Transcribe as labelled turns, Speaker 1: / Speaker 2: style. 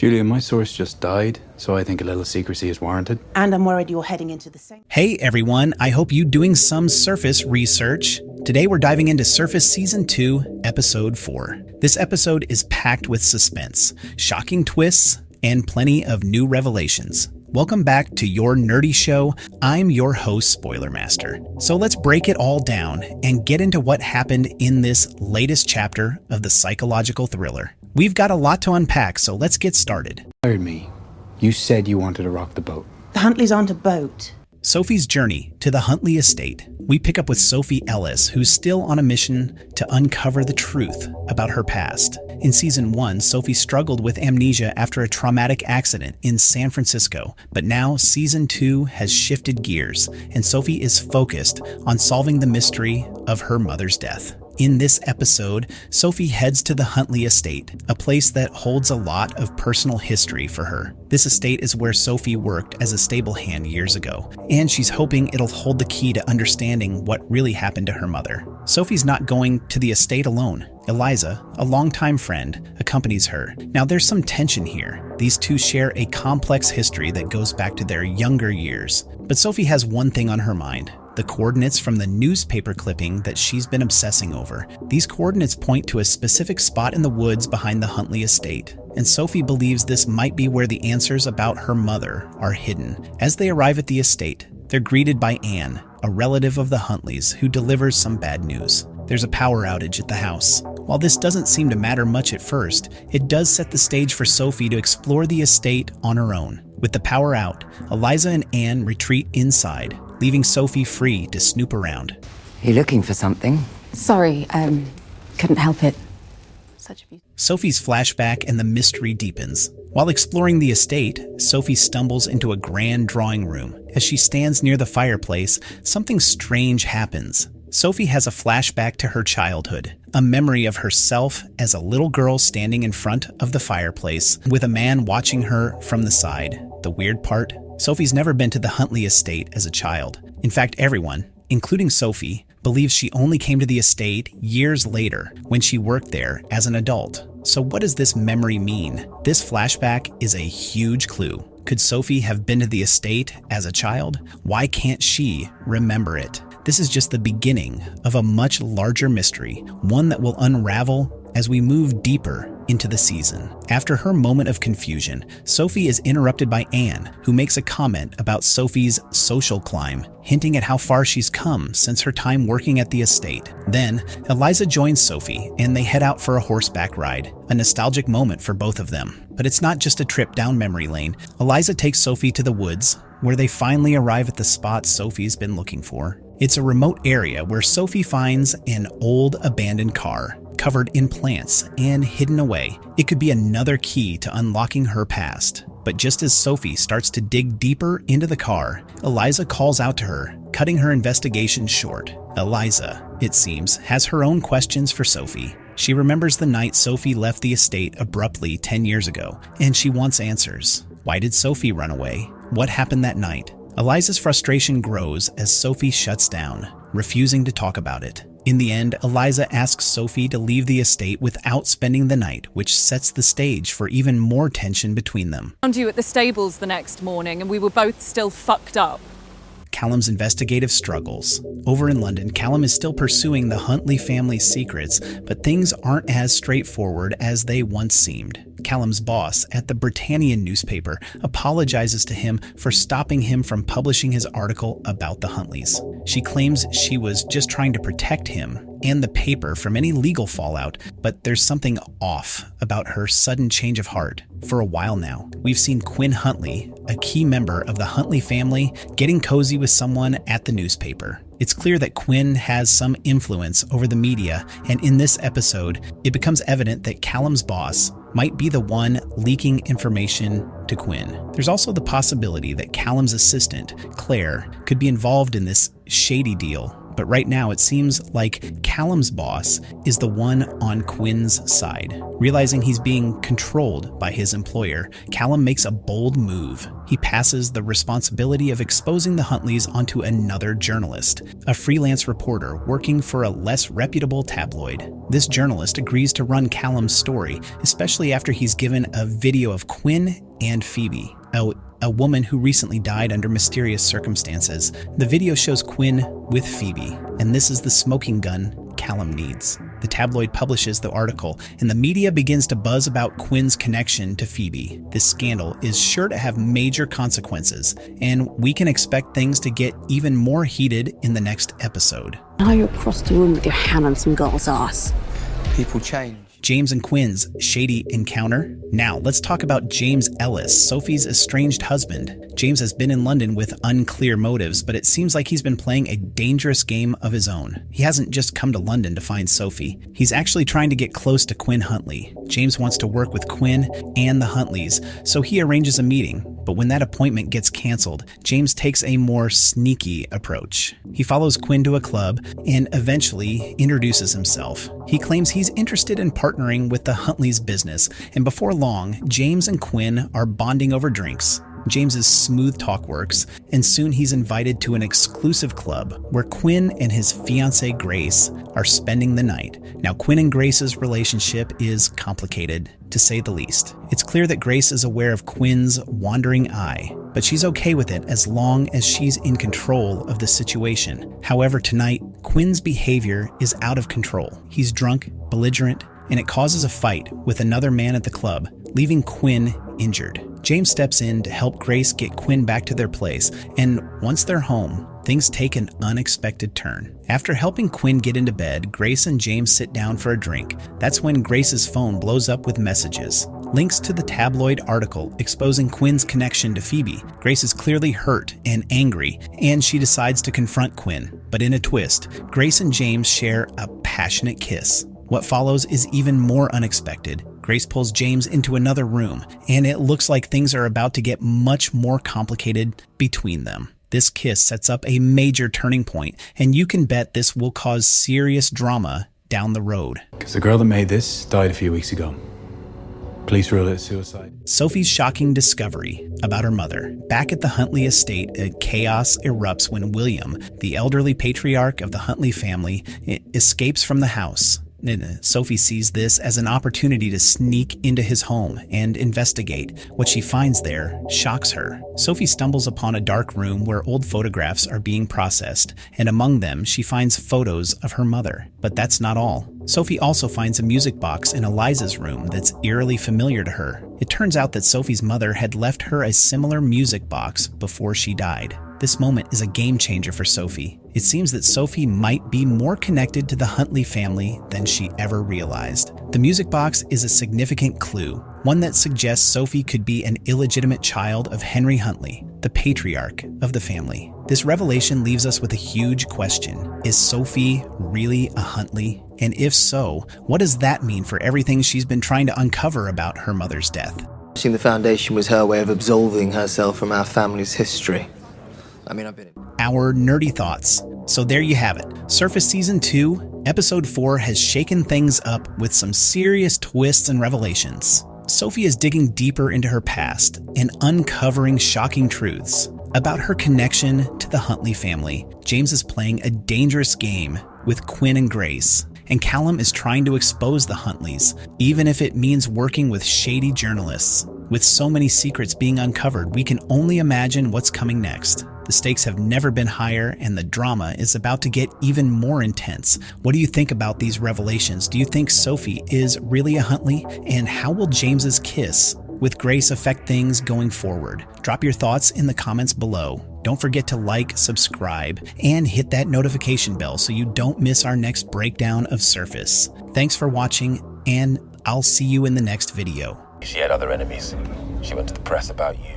Speaker 1: Julia, my source just died, so I think a little secrecy is warranted.
Speaker 2: And I'm worried you're heading into the same.
Speaker 3: Hey everyone, I hope you doing some Surface research. Today we're diving into Surface Season 2, Episode 4. This episode is packed with suspense, shocking twists, and plenty of new revelations. Welcome back to your nerdy show. I'm your host, Spoiler Master. So let's break it all down and get into what happened in this latest chapter of the psychological thriller. We've got a lot to unpack, so let's get started.
Speaker 1: Fired me. You said you wanted to rock the boat.
Speaker 2: The Huntleys aren't a boat.
Speaker 3: Sophie's journey to the Huntley estate. We pick up with Sophie Ellis, who's still on a mission to uncover the truth about her past. In Season 1, Sophie struggled with amnesia after a traumatic accident in San Francisco, but now Season 2 has shifted gears, and Sophie is focused on solving the mystery of her mother's death. In this episode, Sophie heads to the Huntley estate, a place that holds a lot of personal history for her. This estate is where Sophie worked as a stable hand years ago, and she's hoping it'll hold the key to understanding what really happened to her mother. Sophie's not going to the estate alone. Eliza, a longtime friend, accompanies her. Now there's some tension here. These two share a complex history that goes back to their younger years. But Sophie has one thing on her mind: the coordinates from the newspaper clipping that she's been obsessing over. These coordinates point to a specific spot in the woods behind the Huntley estate, and Sophie believes this might be where the answers about her mother are hidden. As they arrive at the estate, they're greeted by Anne, a relative of the Huntleys, who delivers some bad news. There's a power outage at the house. While this doesn't seem to matter much at first, it does set the stage for Sophie to explore the estate on her own. With the power out, Eliza and Anne retreat inside, leaving Sophie free to snoop around.
Speaker 4: You looking for something?
Speaker 5: Sorry, couldn't help it. Such a beauty.
Speaker 3: Sophie's flashback and the mystery deepens. While exploring the estate, Sophie stumbles into a grand drawing room. As she stands near the fireplace, something strange happens. Sophie has a flashback to her childhood, a memory of herself as a little girl standing in front of the fireplace with a man watching her from the side. The weird part? Sophie's never been to the Huntley estate as a child. In fact, everyone, including Sophie, believes she only came to the estate years later when she worked there as an adult. So what does this memory mean? This flashback is a huge clue. Could Sophie have been to the estate as a child? Why can't she remember it? This is just the beginning of a much larger mystery, one that will unravel as we move deeper into the season. After her moment of confusion, Sophie is interrupted by Anne, who makes a comment about Sophie's social climb, hinting at how far she's come since her time working at the estate. Then, Eliza joins Sophie, and they head out for a horseback ride, a nostalgic moment for both of them. But it's not just a trip down memory lane. Eliza takes Sophie to the woods, where they finally arrive at the spot Sophie's been looking for. It's a remote area where Sophie finds an old abandoned car, covered in plants and hidden away. It could be another key to unlocking her past. But just as Sophie starts to dig deeper into the car, Eliza calls out to her, cutting her investigation short. Eliza, it seems, has her own questions for Sophie. She remembers the night Sophie left the estate abruptly 10 years ago, and she wants answers. Why did Sophie run away? What happened that night? Eliza's frustration grows as Sophie shuts down, refusing to talk about it. In the end, Eliza asks Sophie to leave the estate without spending the night, which sets the stage for even more tension between them.
Speaker 6: I found you at the stables the next morning and we were both still fucked up.
Speaker 3: Callum's investigative struggles. Over in London, Callum is still pursuing the Huntley family's secrets, but things aren't as straightforward as they once seemed. Callum's boss at the Britannian newspaper apologizes to him for stopping him from publishing his article about the Huntleys. She claims she was just trying to protect him and the paper from any legal fallout, but there's something off about her sudden change of heart. For a while now, we've seen Quinn Huntley, a key member of the Huntley family, getting cozy with someone at the newspaper. It's clear that Quinn has some influence over the media, and in this episode, it becomes evident that Callum's boss might be the one leaking information to Quinn. There's also the possibility that Callum's assistant, Claire, could be involved in this shady deal, but right now it seems like Callum's boss is the one on Quinn's side. Realizing he's being controlled by his employer, Callum makes a bold move. He passes the responsibility of exposing the Huntleys onto another journalist, a freelance reporter working for a less reputable tabloid. This journalist agrees to run Callum's story, especially after he's given a video of Quinn and Phoebe, a woman who recently died under mysterious circumstances. The video shows Quinn with Phoebe, and this is the smoking gun Callum needs. The tabloid publishes the article, and the media begins to buzz about Quinn's connection to Phoebe. This scandal is sure to have major consequences, and we can expect things to get even more heated in the next episode.
Speaker 5: Now you're across the room with your hand on some girl's ass.
Speaker 7: People change.
Speaker 3: James and Quinn's shady encounter. Now, let's talk about James Ellis, Sophie's estranged husband. James has been in London with unclear motives, but it seems like he's been playing a dangerous game of his own. He hasn't just come to London to find Sophie. He's actually trying to get close to Quinn Huntley. James wants to work with Quinn and the Huntleys, so he arranges a meeting. But when that appointment gets canceled, James takes a more sneaky approach. He follows Quinn to a club and eventually introduces himself. He claims he's interested in partnering with the Huntleys' business, and before long, James and Quinn are bonding over drinks. James's smooth talk works, and soon he's invited to an exclusive club where Quinn and his fiancée Grace are spending the night. Now, Quinn and Grace's relationship is complicated, to say the least. It's clear that Grace is aware of Quinn's wandering eye, but she's okay with it as long as she's in control of the situation. However, tonight, Quinn's behavior is out of control. He's drunk, belligerent, and it causes a fight with another man at the club, leaving Quinn injured. James steps in to help Grace get Quinn back to their place, and once they're home, things take an unexpected turn. After helping Quinn get into bed, Grace and James sit down for a drink. That's when Grace's phone blows up with messages. Links to the tabloid article exposing Quinn's connection to Phoebe. Grace is clearly hurt and angry, and she decides to confront Quinn. But in a twist, Grace and James share a passionate kiss. What follows is even more unexpected. Grace pulls James into another room, and it looks like things are about to get much more complicated between them. This kiss sets up a major turning point, and you can bet this will cause serious drama down the road.
Speaker 1: Because the girl that made this died a few weeks ago. Police ruled it suicide.
Speaker 3: Sophie's shocking discovery about her mother. Back at the Huntley estate, chaos erupts when William, the elderly patriarch of the Huntley family, escapes from the house. Sophie sees this as an opportunity to sneak into his home and investigate. What she finds there shocks her. Sophie stumbles upon a dark room where old photographs are being processed, and among them she finds photos of her mother. But that's not all. Sophie also finds a music box in Eliza's room that's eerily familiar to her. It turns out that Sophie's mother had left her a similar music box before she died. This moment is a game changer for Sophie. It seems that Sophie might be more connected to the Huntley family than she ever realized. The music box is a significant clue, one that suggests Sophie could be an illegitimate child of Henry Huntley, the patriarch of the family. This revelation leaves us with a huge question. Is Sophie really a Huntley? And if so, what does that mean for everything she's been trying to uncover about her mother's death?
Speaker 7: I think the foundation was her way of absolving herself from our family's history.
Speaker 3: Our nerdy thoughts. So there you have it. Surface Season 2, Episode 4 has shaken things up with some serious twists and revelations. Sophie is digging deeper into her past and uncovering shocking truths about her connection to the Huntley family. James is playing a dangerous game with Quinn and Grace, and Callum is trying to expose the Huntleys, even if it means working with shady journalists. With so many secrets being uncovered, we can only imagine what's coming next. The stakes have never been higher, and the drama is about to get even more intense. What do you think about these revelations? Do you think Sophie is really a Huntley? And how will James's kiss with Grace affect things going forward? Drop your thoughts in the comments below. Don't forget to like, subscribe, and hit that notification bell so you don't miss our next breakdown of Surface. Thanks for watching, and I'll see you in the next video.
Speaker 8: She had other enemies. She went to the press about you.